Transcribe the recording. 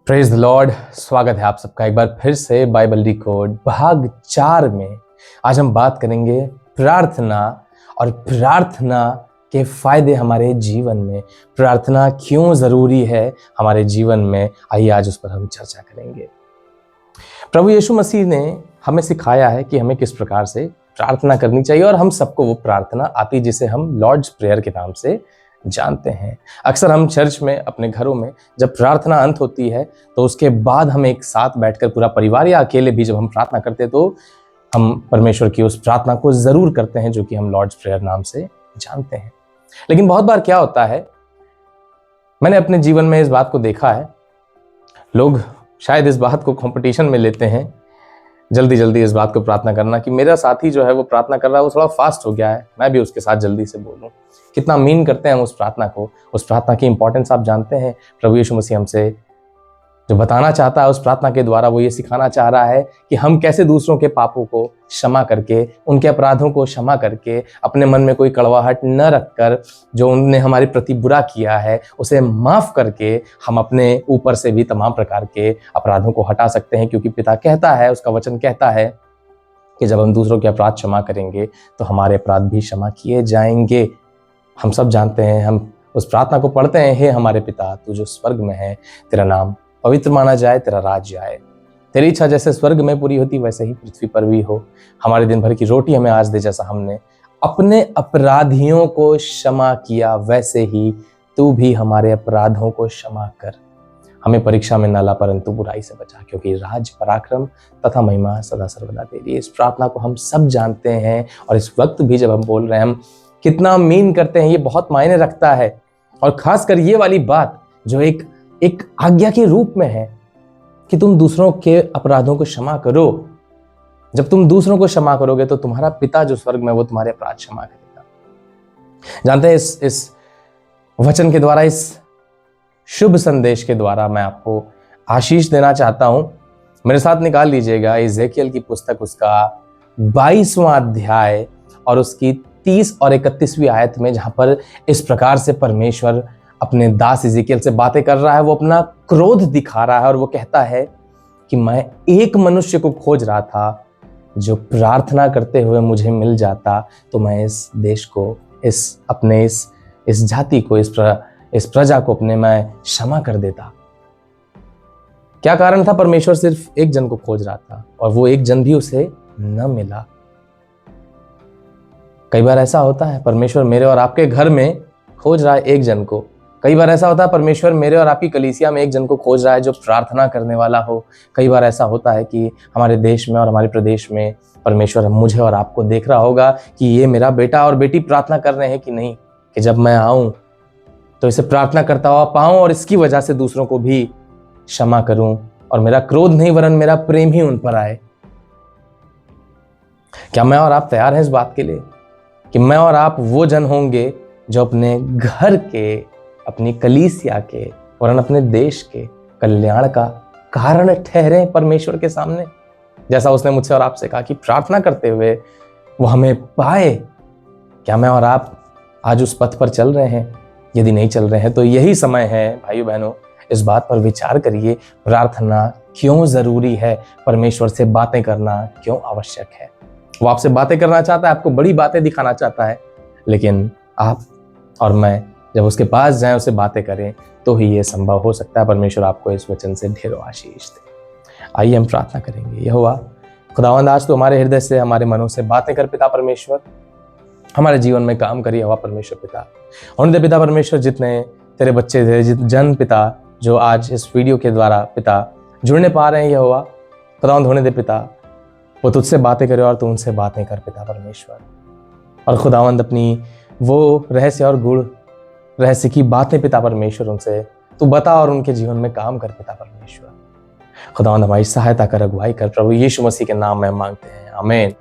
Praise the Lord. स्वागत है आप सबका एक बार फिर से बाइबल डिकोड भाग 4 में। आज हम बात करेंगे प्रार्थना और प्रार्थना के फायदे हमारे जीवन में। प्रार्थना क्यों जरूरी है हमारे जीवन में, आइए आज उस पर हम चर्चा करेंगे। प्रभु यीशु मसीह ने हमें सिखाया है कि हमें किस प्रकार से प्रार्थना करनी चाहिए, और हम सबको वो प्रार्थना आती जिसे हम लॉर्ड्स प्रेयर के नाम से जानते हैं। अक्सर हम चर्च में, अपने घरों में जब प्रार्थना अंत होती है तो उसके बाद हम एक साथ बैठकर पूरा परिवार या अकेले भी जब हम प्रार्थना करते हैं तो हम परमेश्वर की उस प्रार्थना को जरूर करते हैं जो कि हम लॉर्ड्स प्रेयर नाम से जानते हैं। लेकिन बहुत बार क्या होता है, मैंने अपने जीवन में इस बात को देखा है, लोग शायद इस बात को कंपटीशन में लेते हैं जल्दी जल्दी इस बात को प्रार्थना करना कि मेरा साथी जो है वो प्रार्थना कर रहा है, वो थोड़ा फास्ट हो गया है, मैं भी उसके साथ जल्दी से बोलूं। कितना मीन करते हैं हम उस प्रार्थना को। उस प्रार्थना की इंपॉर्टेंस आप जानते हैं। प्रभु यीशु मसीह हमसे जो बताना चाहता है उस प्रार्थना के द्वारा, वो ये सिखाना चाह रहा है कि हम कैसे दूसरों के पापों को क्षमा करके, उनके अपराधों को क्षमा करके, अपने मन में कोई कड़वाहट न रखकर, जो उनने हमारे प्रति बुरा किया है उसे माफ करके हम अपने ऊपर से भी तमाम प्रकार के अपराधों को हटा सकते हैं। क्योंकि पिता कहता है, उसका वचन कहता है कि जब हम दूसरों के अपराध क्षमा करेंगे तो हमारे अपराध भी क्षमा किए जाएंगे। हम सब जानते हैं, हम उस प्रार्थना को पढ़ते हैं, हे हमारे पिता तू जो स्वर्ग में है, तेरा नाम पवित्र माना जाए, तेरा राज्य आए, तेरी इच्छा जैसे स्वर्ग में पूरी होती वैसे ही पृथ्वी पर भी हो। हमारे दिन भर की रोटी हमें आज दे, जैसा हमने अपने अपराधियों को क्षमा किया वैसे ही तू भी हमारे अपराधों को क्षमा कर। हमें परीक्षा में न ला परंतु बुराई से बचा, क्योंकि राज, पराक्रम तथा महिमा सदा सर्वदा तेरी। इस प्रार्थना को हम सब जानते हैं और इस वक्त भी जब हम बोल रहे हैं हम कितना मीन करते हैं, ये बहुत मायने रखता है। और खासकर ये वाली बात जो एक आज्ञा के रूप में है कि तुम दूसरों के अपराधों को क्षमा करो। जब तुम दूसरों को क्षमा करोगे तो तुम्हारा पिता जो स्वर्ग में वो तुम्हारे अपराध क्षमा करेगा। जानते हैं, इस वचन के द्वारा, इस शुभ संदेश के द्वारा मैं आपको आशीष देना चाहता हूं। मेरे साथ निकाल लीजिएगा एजेकियल की पुस्तक, उसका 22वां अध्याय और उसकी 30 और 31वीं आयत में, जहां पर इस प्रकार से परमेश्वर अपने दास एजेकियल से बातें कर रहा है। वो अपना क्रोध दिखा रहा है और वो कहता है कि मैं एक मनुष्य को खोज रहा था जो प्रार्थना करते हुए मुझे मिल जाता तो मैं इस देश को, इस जाति को, इस प्रजा को अपने मैं क्षमा कर देता। क्या कारण था? परमेश्वर सिर्फ एक जन को खोज रहा था और वो एक जन भी उसे न मिला। कई बार ऐसा होता है, परमेश्वर मेरे और आपके घर में खोज रहा है एक जन को। कई बार ऐसा होता है, परमेश्वर मेरे और आपकी कलीसिया में एक जन को खोज रहा है जो प्रार्थना करने वाला हो। कई बार ऐसा होता है कि हमारे देश में और हमारे प्रदेश में परमेश्वर मुझे और आपको देख रहा होगा कि ये मेरा बेटा और बेटी प्रार्थना कर रहे हैं कि नहीं, कि जब मैं आऊं तो इसे प्रार्थना करता हुआ पाऊं और इसकी वजह से दूसरों को भी क्षमा करूं और मेरा क्रोध नहीं वरन मेरा प्रेम ही उन पर आए। क्या मैं और आप तैयार हैं इस बात के लिए कि मैं और आप वो जन होंगे जो अपने घर के, अपनी कलीसिया के और अपने देश के कल्याण का कारण ठहरे परमेश्वर के सामने? जैसा उसने मुझसे और आपसे कहा कि प्रार्थना करते हुए वो हमें पाए। क्या मैं और आप आज उस पथ पर चल रहे हैं? यदि नहीं चल रहे हैं तो यही समय है भाइयों बहनों, इस बात पर विचार करिए, प्रार्थना क्यों जरूरी है, परमेश्वर से बातें करना क्यों आवश्यक है। वो आपसे बातें करना चाहता है, आपको बड़ी बातें दिखाना चाहता है, लेकिन आप और मैं जब उसके पास जाएं, उसे बातें करें, तो ही ये संभव हो सकता है। परमेश्वर आपको इस वचन से ढेरों आशीष दे। आइए हम प्रार्थना करेंगे। यहोवा खुदावंद, आज तो हमारे हृदय से, हमारे मनों से बातें कर पिता परमेश्वर, हमारे जीवन में काम करिए यहोवा परमेश्वर पिता। होने दे पिता परमेश्वर, जितने तेरे बच्चे थे, जन पिता जो आज इस वीडियो के द्वारा पिता जुड़ने पा रहे हैं, यहोवा खुदावंद होने दे पिता, वो तुझसे बातें करे और तू उनसे बातें कर पिता परमेश्वर। और खुदावंद अपनी वो रहस्य और गुण, रहस्य की बातें पिता परमेश्वर उनसे तू बता और उनके जीवन में काम कर पिता परमेश्वर। खुदावंद हमारी सहायता कर, अगुवाई कर, प्रभु यीशु मसीह के नाम में मांगते हैं, आमीन।